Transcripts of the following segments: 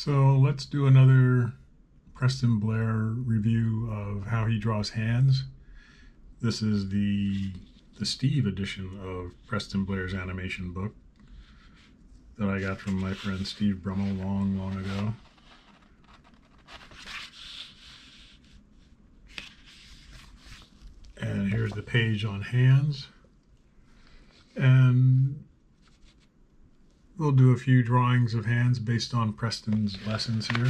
So let's do another Preston Blair review of how he draws hands. This is the Steve edition of Preston Blair's animation book that I got from my friend Steve Brummel long ago. And here's the page on hands. And we'll do a few drawings of hands based on Preston's lessons here.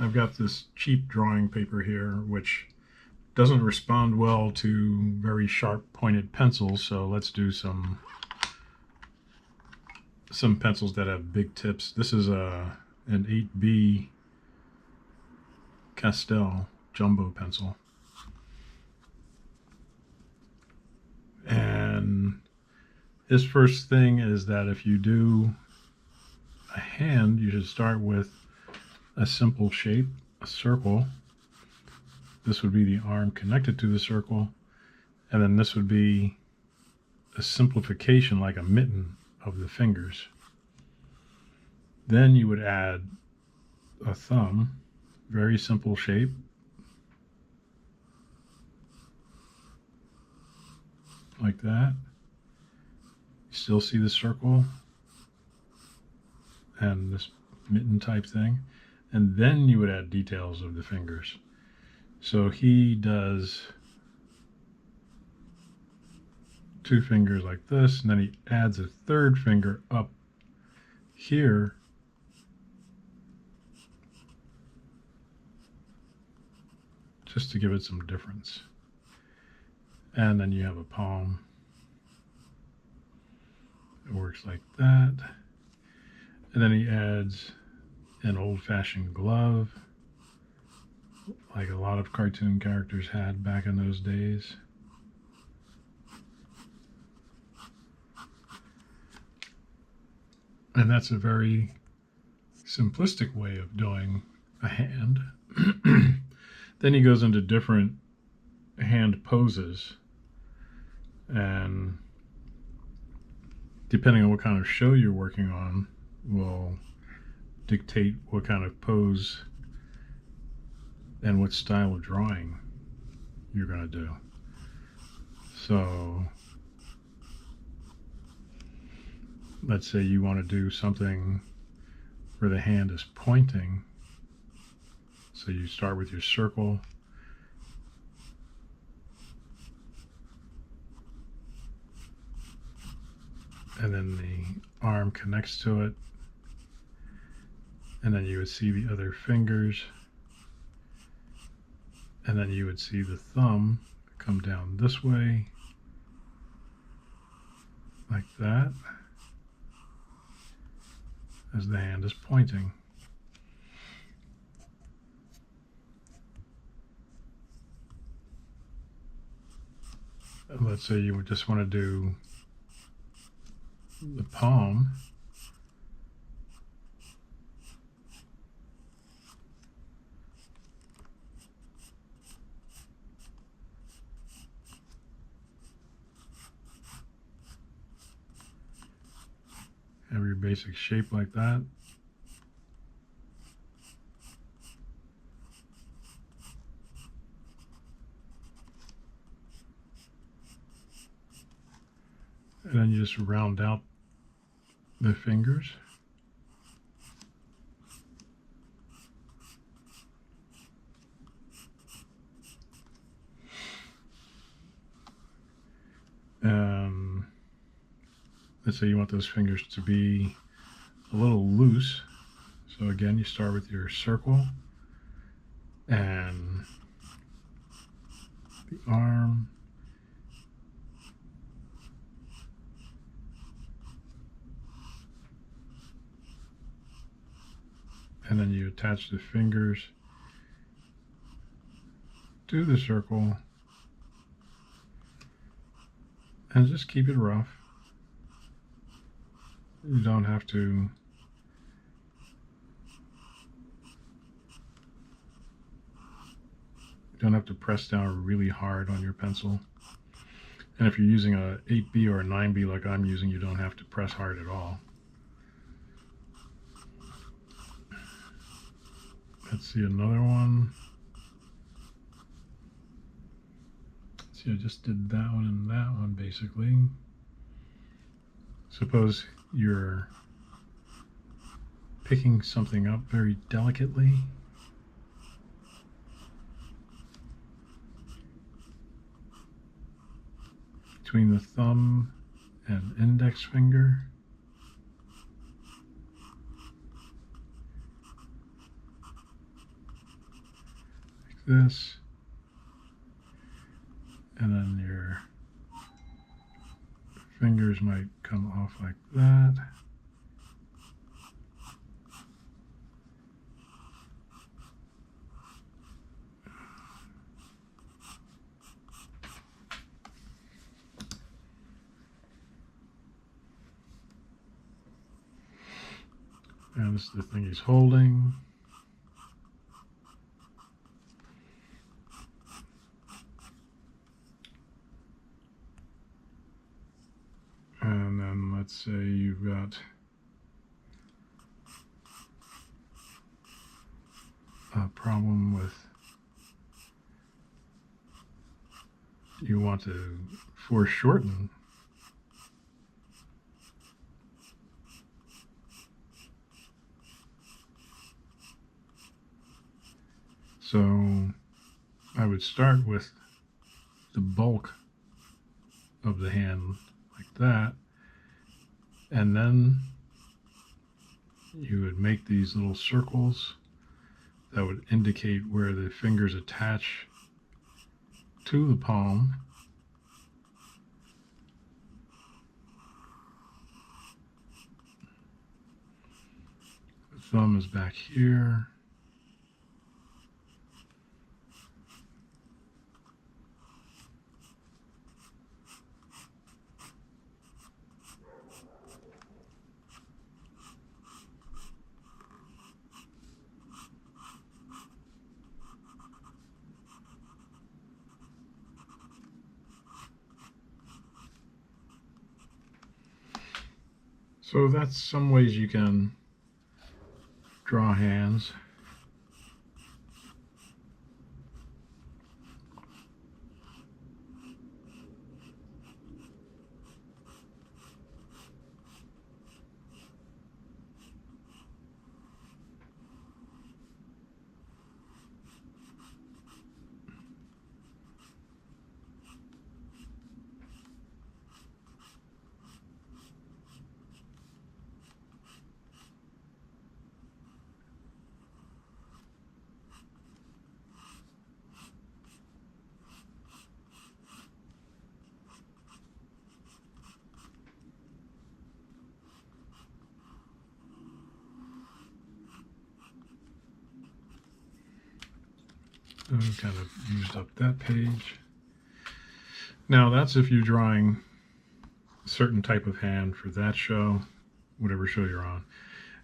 I've got this cheap drawing paper here, which doesn't respond well to very sharp pointed pencils, so let's do some pencils that have big tips. This is an 8B Castel jumbo pencil. And his first thing is that if you do a hand, you should start with a simple shape, a circle. This would be the arm connected to the circle, and then this would be a simplification like a mitten of the fingers. Then you would add a thumb, very simple shape. Like that. You still see the circle and this mitten type thing. And then you would add details of the fingers. So he does two fingers like this, and then he adds a third finger up here. Just to give it some difference. And then you have a palm. It works like that. And then he adds an old-fashioned glove, like a lot of cartoon characters had back in those days. And that's a very simplistic way of doing a hand. Then he goes into different hand poses, and depending on what kind of show you're working on will dictate what kind of pose and what style of drawing you're going to do. So let's say you want to do something where the hand is pointing. So you start with your circle, and then the arm connects to it, and then you would see the other fingers, and then you would see the thumb come down this way, like that, as the hand is pointing. And let's say you would just want to do the palm. Have your basic shape like that. And then you just round out the fingers. Let's say you want those fingers to be a little loose. So again, you start with your circle and the arm. And then you attach the fingers to the circle and just keep it rough. You don't have to press down really hard on your pencil. And if you're using a 8B or a 9B like I'm using, you don't have to press hard at all. Let's see another one. See, I just did that one and that one basically. Suppose you're picking something up very delicately. Between the thumb and index finger. Like this. And then your fingers might come off like that. And this is the thing he's holding. And then let's say you've got a problem with, you want to foreshorten. So I would start with the bulk of the hand like that, and then you would make these little circles that would indicate where the fingers attach to the palm. The thumb is back here. So that's some ways you can draw hands. Kind of used up that page. Now that's if you're drawing a certain type of hand for that show, whatever show you're on.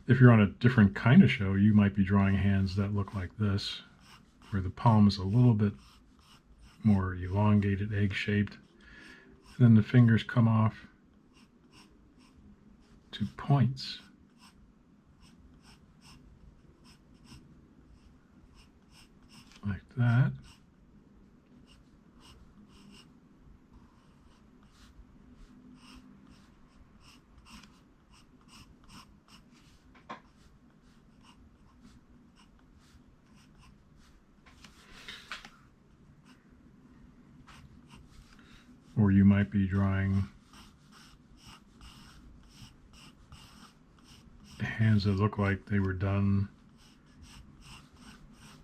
If you're on a different kind of show, you might be drawing hands that look like this, where the palm is a little bit more elongated, egg-shaped. And then the fingers come off to points. Like that. Or you might be drawing hands that look like they were done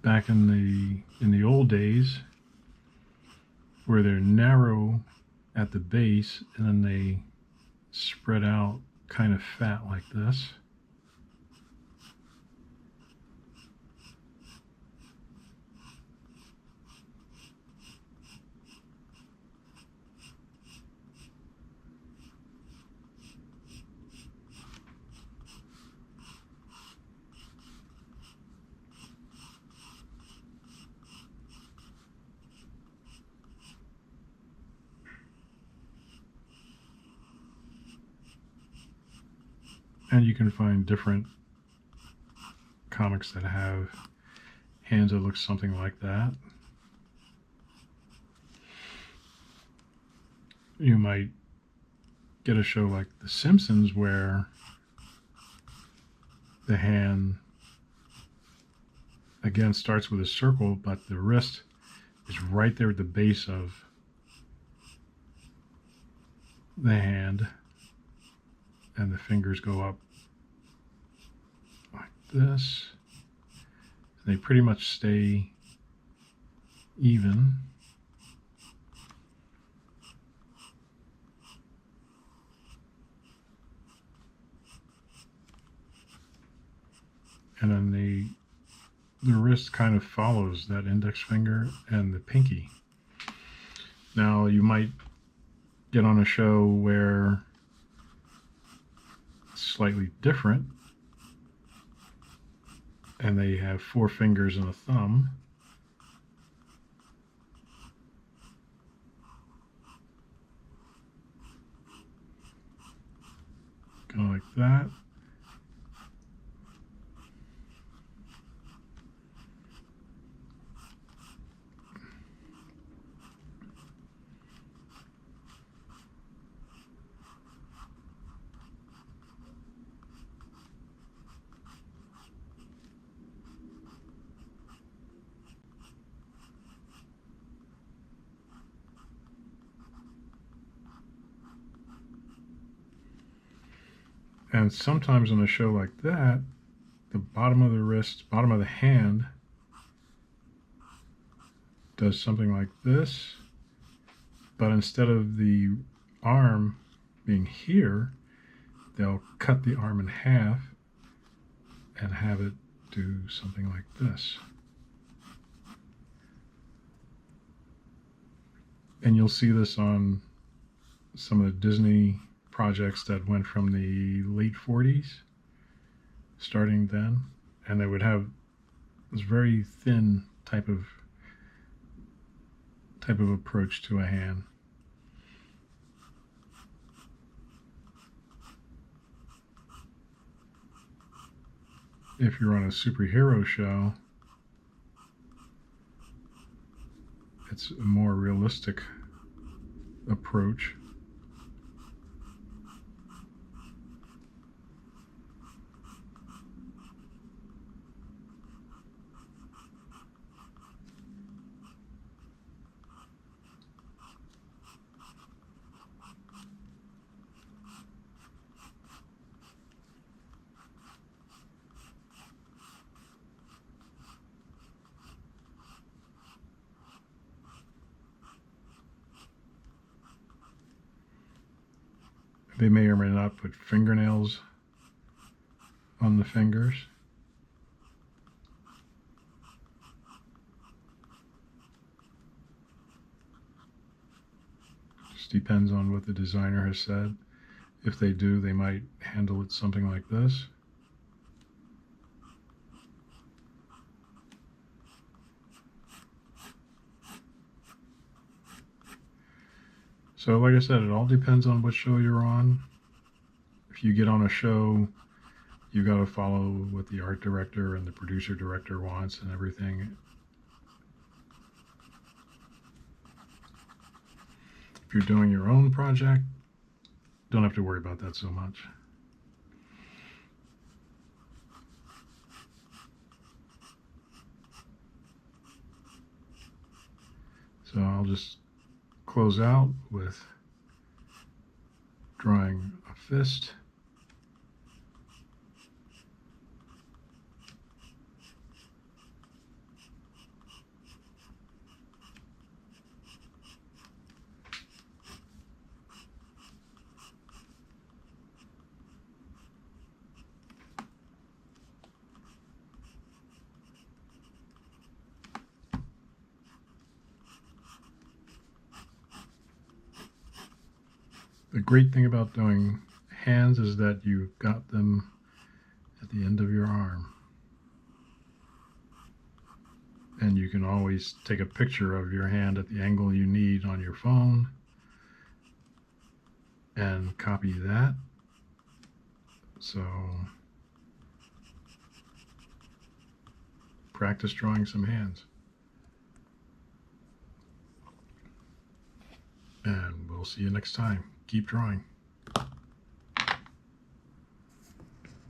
back in the old days, where they're narrow at the base and then they spread out kind of fat like this. And you can find different comics that have hands that look something like that. You might get a show like The Simpsons where the hand again starts with a circle, but the wrist is right there at the base of the hand, and the fingers go up like this. They pretty much stay even. And then the wrist kind of follows that index finger and the pinky. Now you might get on a show where it's slightly different and they have 4 fingers and a thumb. Go like that. And sometimes on a show like that, the bottom of the wrist, bottom of the hand does something like this, but instead of the arm being here, they'll cut the arm in half and have it do something like this. And you'll see this on some of the Disney projects that went from the late 40s, starting then, and they would have this very thin type of approach to a hand. If you're on a superhero show, it's a more realistic approach. They may or may not put fingernails on the fingers. Just depends on what the designer has said. If they do, they might handle it something like this. So like I said, it all depends on what show you're on. If you get on a show, you got to follow what the art director and the producer director wants and everything. If you're doing your own project, don't have to worry about that so much. So I'll just close out with drawing a fist. The great thing about doing hands is that you've got them at the end of your arm. And you can always take a picture of your hand at the angle you need on your phone and copy that, So practice drawing some hands. And we'll see you next time. Keep drawing.